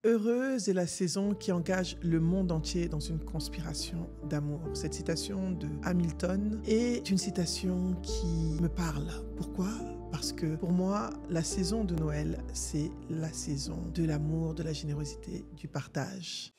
Heureuse est la saison qui engage le monde entier dans une conspiration d'amour. Cette citation de Hamilton est une citation qui me parle. Pourquoi ? Parce que pour moi, la saison de Noël, c'est la saison de l'amour, de la générosité, du partage.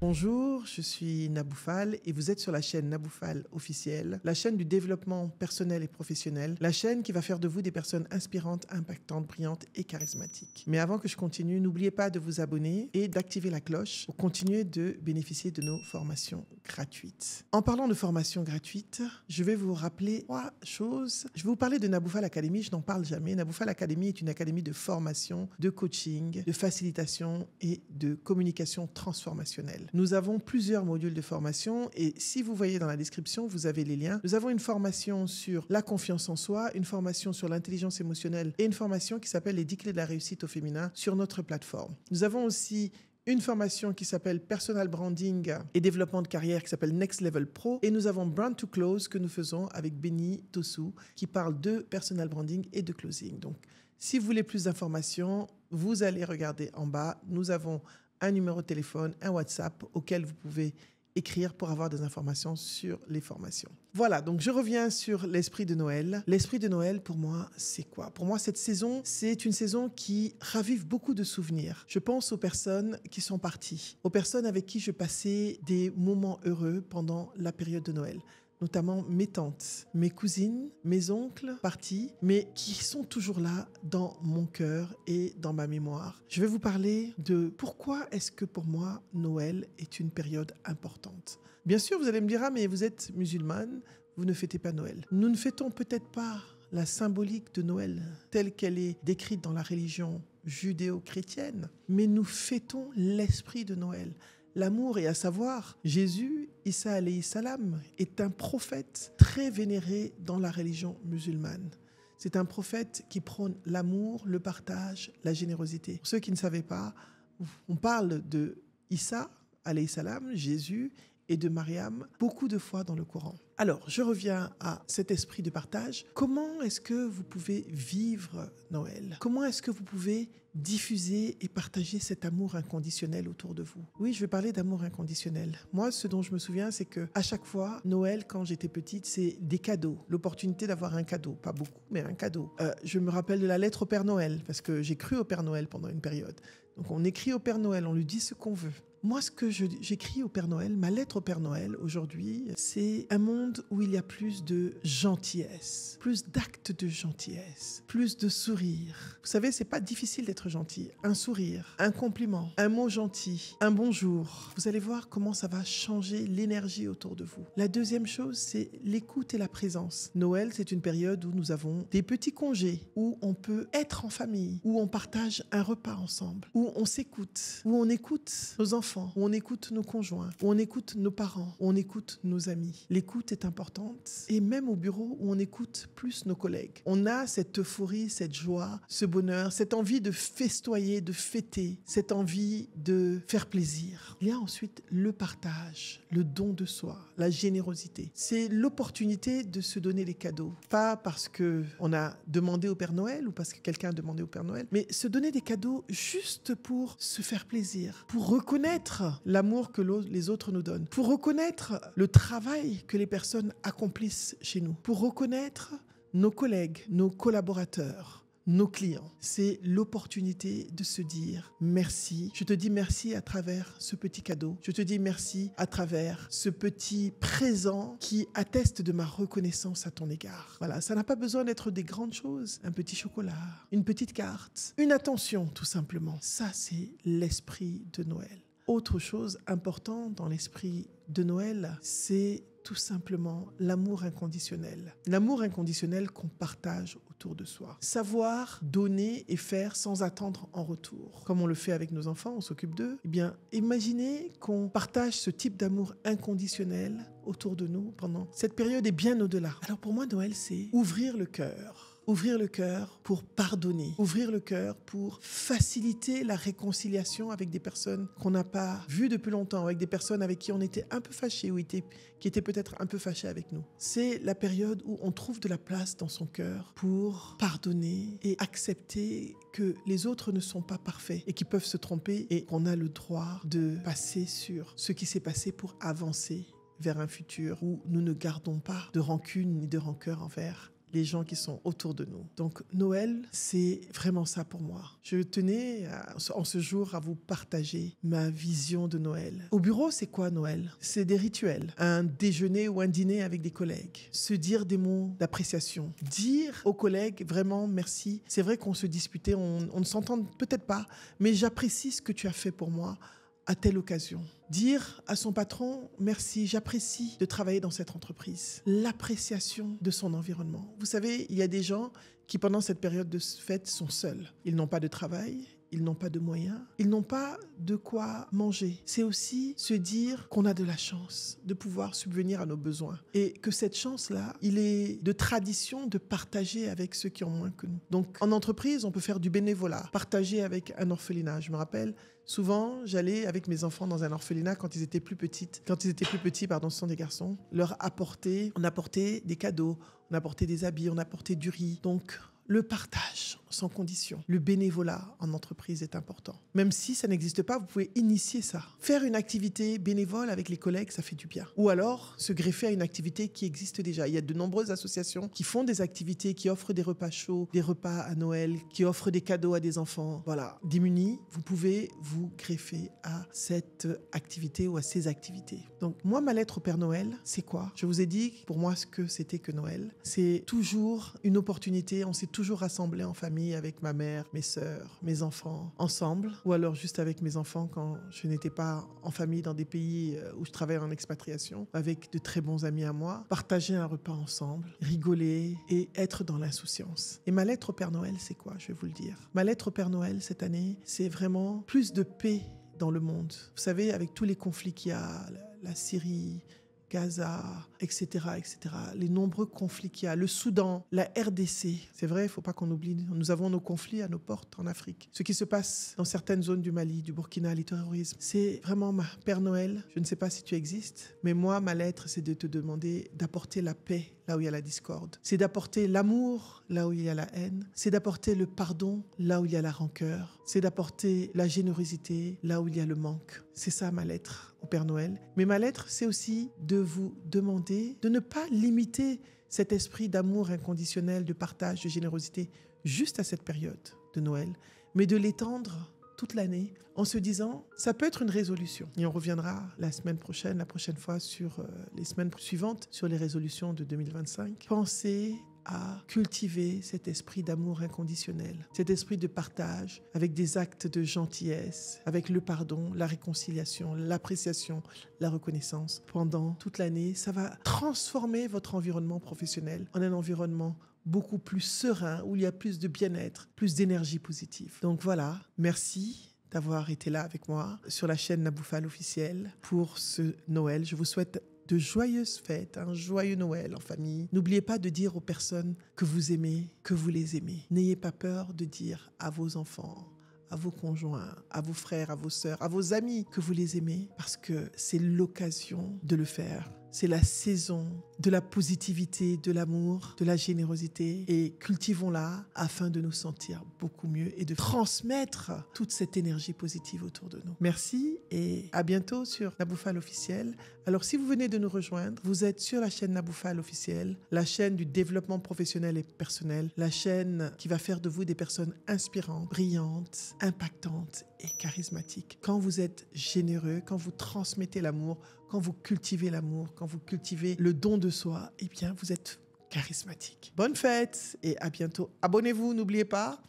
Bonjour, je suis Nabou Fall et vous êtes sur la chaîne Nabou Fall officielle, la chaîne du développement personnel et professionnel, la chaîne qui va faire de vous des personnes inspirantes, impactantes, brillantes et charismatiques. Mais avant que je continue, n'oubliez pas de vous abonner et d'activer la cloche pour continuer de bénéficier de nos formations gratuites. En parlant de formations gratuites, je vais vous rappeler 3 choses. Je vais vous parler de Nabou Fall Academy, je n'en parle jamais. Nabou Fall Academy est une académie de formation, de coaching, de facilitation et de communication transformationnelle. Nous avons plusieurs modules de formation et si vous voyez dans la description, vous avez les liens. Nous avons une formation sur la confiance en soi, une formation sur l'intelligence émotionnelle et une formation qui s'appelle les 10 clés de la réussite au féminin sur notre plateforme. Nous avons aussi une formation qui s'appelle Personal Branding et développement de carrière qui s'appelle Next Level Pro. Et nous avons Brand to Close que nous faisons avec Benny Tossou qui parle de personal branding et de closing. Donc, si vous voulez plus d'informations, vous allez regarder en bas. Nous avons un numéro de téléphone, un WhatsApp auquel vous pouvez écrire pour avoir des informations sur les formations. Voilà, donc je reviens sur l'esprit de Noël. L'esprit de Noël, pour moi, c'est quoi ? Pour moi, cette saison, c'est une saison qui ravive beaucoup de souvenirs. Je pense aux personnes qui sont parties, aux personnes avec qui je passais des moments heureux pendant la période de Noël. Notamment mes tantes, mes cousines, mes oncles partis, mais qui sont toujours là dans mon cœur et dans ma mémoire. Je vais vous parler de pourquoi est-ce que pour moi, Noël est une période importante. Bien sûr, vous allez me dire, ah mais vous êtes musulmane, vous ne fêtez pas Noël. Nous ne fêtons peut-être pas la symbolique de Noël telle qu'elle est décrite dans la religion judéo-chrétienne, mais nous fêtons l'esprit de Noël. L'amour, et à savoir, Jésus, Isa alayhi salam, est un prophète très vénéré dans la religion musulmane. C'est un prophète qui prône l'amour, le partage, la générosité. Pour ceux qui ne savaient pas, on parle de Isa alayhi salam, Jésus, et de Mariam beaucoup de fois dans le Coran. Alors, je reviens à cet esprit de partage. Comment est-ce que vous pouvez vivre Noël ? Comment est-ce que vous pouvez diffuser et partager cet amour inconditionnel autour de vous ? Oui, je vais parler d'amour inconditionnel. Moi, ce dont je me souviens, c'est que à chaque fois, Noël, quand j'étais petite, c'est des cadeaux. L'opportunité d'avoir un cadeau. Pas beaucoup, mais un cadeau. Je me rappelle de la lettre au Père Noël, parce que j'ai cru au Père Noël pendant une période. Donc, on écrit au Père Noël, on lui dit ce qu'on veut. Moi, ce que j'écris au Père Noël, ma lettre au Père Noël aujourd'hui, c'est un monde où il y a plus de gentillesse, plus d'actes de gentillesse, plus de sourire. Vous savez, c'est pas difficile d'être gentil. Un sourire, un compliment, un mot gentil, un bonjour. Vous allez voir comment ça va changer l'énergie autour de vous. La deuxième chose, c'est l'écoute et la présence. Noël, c'est une période où nous avons des petits congés, où on peut être en famille, où on partage un repas ensemble, où on s'écoute, où on écoute nos enfants, où on écoute nos conjoints, où on écoute nos parents, où on écoute nos amis. L'écoute est importante et même au bureau où on écoute plus nos collègues. On a cette euphorie, cette joie, ce bonheur, cette envie de festoyer, de fêter, cette envie de faire plaisir. Il y a ensuite le partage, le don de soi, la générosité. C'est l'opportunité de se donner les cadeaux. Pas parce qu'on a demandé au Père Noël ou parce que quelqu'un a demandé au Père Noël, mais se donner des cadeaux juste pour se faire plaisir, pour reconnaître l'amour que les autres nous donnent, pour reconnaître le travail que les personnes accomplissent chez nous, pour reconnaître nos collègues, nos collaborateurs, nos clients. C'est l'opportunité de se dire merci. Je te dis merci à travers ce petit cadeau. Je te dis merci à travers ce petit présent qui atteste de ma reconnaissance à ton égard. Voilà, ça n'a pas besoin d'être des grandes choses. Un petit chocolat, une petite carte, une attention tout simplement. Ça, c'est l'esprit de Noël. Autre chose importante dans l'esprit de Noël, c'est tout simplement l'amour inconditionnel. L'amour inconditionnel qu'on partage autour de soi. Savoir donner et faire sans attendre en retour. Comme on le fait avec nos enfants, on s'occupe d'eux. Eh bien, imaginez qu'on partage ce type d'amour inconditionnel autour de nous pendant cette période et bien au-delà. Alors pour moi, Noël, c'est ouvrir le cœur. Ouvrir le cœur pour pardonner. Ouvrir le cœur pour faciliter la réconciliation avec des personnes qu'on n'a pas vues depuis longtemps, avec des personnes avec qui on était un peu fâchés ou qui étaient peut-être un peu fâchés avec nous. C'est la période où on trouve de la place dans son cœur pour pardonner et accepter que les autres ne sont pas parfaits et qu'ils peuvent se tromper et qu'on a le droit de passer sur ce qui s'est passé pour avancer vers un futur où nous ne gardons pas de rancune ni de rancœur envers les gens qui sont autour de nous. Donc Noël, c'est vraiment ça pour moi. Je tenais en ce jour à vous partager ma vision de Noël. Au bureau, c'est quoi Noël? C'est des rituels. Un déjeuner ou un dîner avec des collègues. Se dire des mots d'appréciation. Dire aux collègues vraiment merci. C'est vrai qu'on se disputait, on ne s'entend peut-être pas, mais j'apprécie ce que tu as fait pour moi à telle occasion. Dire à son patron, merci, j'apprécie de travailler dans cette entreprise. L'appréciation de son environnement. Vous savez, il y a des gens qui, pendant cette période de fête, sont seuls. Ils n'ont pas de travail, ils n'ont pas de moyens, ils n'ont pas de quoi manger. C'est aussi se dire qu'on a de la chance de pouvoir subvenir à nos besoins. Et que cette chance-là, il est de tradition de partager avec ceux qui ont moins que nous. Donc, en entreprise, on peut faire du bénévolat, partager avec un orphelinat. Je me rappelle, souvent, j'allais avec mes enfants dans un orphelinat quand ils étaient plus petits, ce sont des garçons, on apportait des cadeaux, on apportait des habits, on apportait du riz. Donc, le partage sans condition, le bénévolat en entreprise est important. Même si ça n'existe pas, vous pouvez initier ça. Faire une activité bénévole avec les collègues, ça fait du bien. Ou alors, se greffer à une activité qui existe déjà. Il y a de nombreuses associations qui font des activités, qui offrent des repas chauds, des repas à Noël, qui offrent des cadeaux à des enfants. Voilà, démunis, vous pouvez vous greffer à cette activité ou à ces activités. Donc, moi, ma lettre au Père Noël, c'est quoi? Je vous ai dit, pour moi, ce que c'était que Noël. C'est toujours une opportunité, on s'est toujours rassemblés en famille avec ma mère, mes sœurs, mes enfants, ensemble, ou alors juste avec mes enfants quand je n'étais pas en famille dans des pays où je travaillais en expatriation, avec de très bons amis à moi, partager un repas ensemble, rigoler et être dans l'insouciance. Et ma lettre au Père Noël, c'est quoi? Je vais vous le dire. Ma lettre au Père Noël cette année, c'est vraiment plus de paix dans le monde. Vous savez, avec tous les conflits qu'il y a, la Syrie, Gaza, etc., les nombreux conflits qu'il y a, le Soudan, la RDC. C'est vrai, il ne faut pas qu'on oublie, nous avons nos conflits à nos portes en Afrique. Ce qui se passe dans certaines zones du Mali, du Burkina, les terrorismes. C'est vraiment ma Père Noël. Je ne sais pas si tu existes, mais moi, ma lettre, c'est de te demander d'apporter la paix là où il y a la discorde. C'est d'apporter l'amour là où il y a la haine. C'est d'apporter le pardon là où il y a la rancœur. C'est d'apporter la générosité là où il y a le manque. C'est ça ma lettre au Père Noël. Mais ma lettre, c'est aussi de vous demander de ne pas limiter cet esprit d'amour inconditionnel, de partage, de générosité juste à cette période de Noël, mais de l'étendre toute l'année en se disant, ça peut être une résolution. Et on reviendra la prochaine fois sur les semaines suivantes, sur les résolutions de 2025. Pensez à cultiver cet esprit d'amour inconditionnel, cet esprit de partage avec des actes de gentillesse, avec le pardon, la réconciliation, l'appréciation, la reconnaissance. Pendant toute l'année, ça va transformer votre environnement professionnel en un environnement beaucoup plus serein, où il y a plus de bien-être, plus d'énergie positive. Donc voilà, merci d'avoir été là avec moi sur la chaîne Naboufal officielle pour ce Noël. Je vous souhaite de joyeuses fêtes, un joyeux Noël en famille. N'oubliez pas de dire aux personnes que vous aimez, que vous les aimez. N'ayez pas peur de dire à vos enfants, à vos conjoints, à vos frères, à vos sœurs, à vos amis que vous les aimez, parce que c'est l'occasion de le faire. C'est la saison de la positivité, de l'amour, de la générosité, et cultivons-la afin de nous sentir beaucoup mieux et de transmettre toute cette énergie positive autour de nous. Merci et à bientôt sur Naboufal officiel. Alors si vous venez de nous rejoindre, vous êtes sur la chaîne Naboufal officiel, la chaîne du développement professionnel et personnel, la chaîne qui va faire de vous des personnes inspirantes, brillantes, impactantes et charismatiques. Quand vous êtes généreux, quand vous transmettez l'amour, quand vous cultivez l'amour, quand vous cultivez le don de soi, eh bien, vous êtes charismatique. Bonne fête et à bientôt. Abonnez-vous, n'oubliez pas.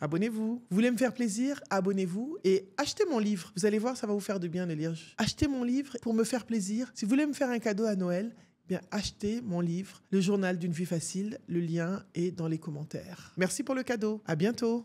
Abonnez-vous. Vous voulez me faire plaisir? Abonnez-vous et achetez mon livre. Vous allez voir, ça va vous faire de bien de lire. Achetez mon livre pour me faire plaisir. Si vous voulez me faire un cadeau à Noël, eh bien, achetez mon livre, Le journal d'une vie facile. Le lien est dans les commentaires. Merci pour le cadeau. À bientôt.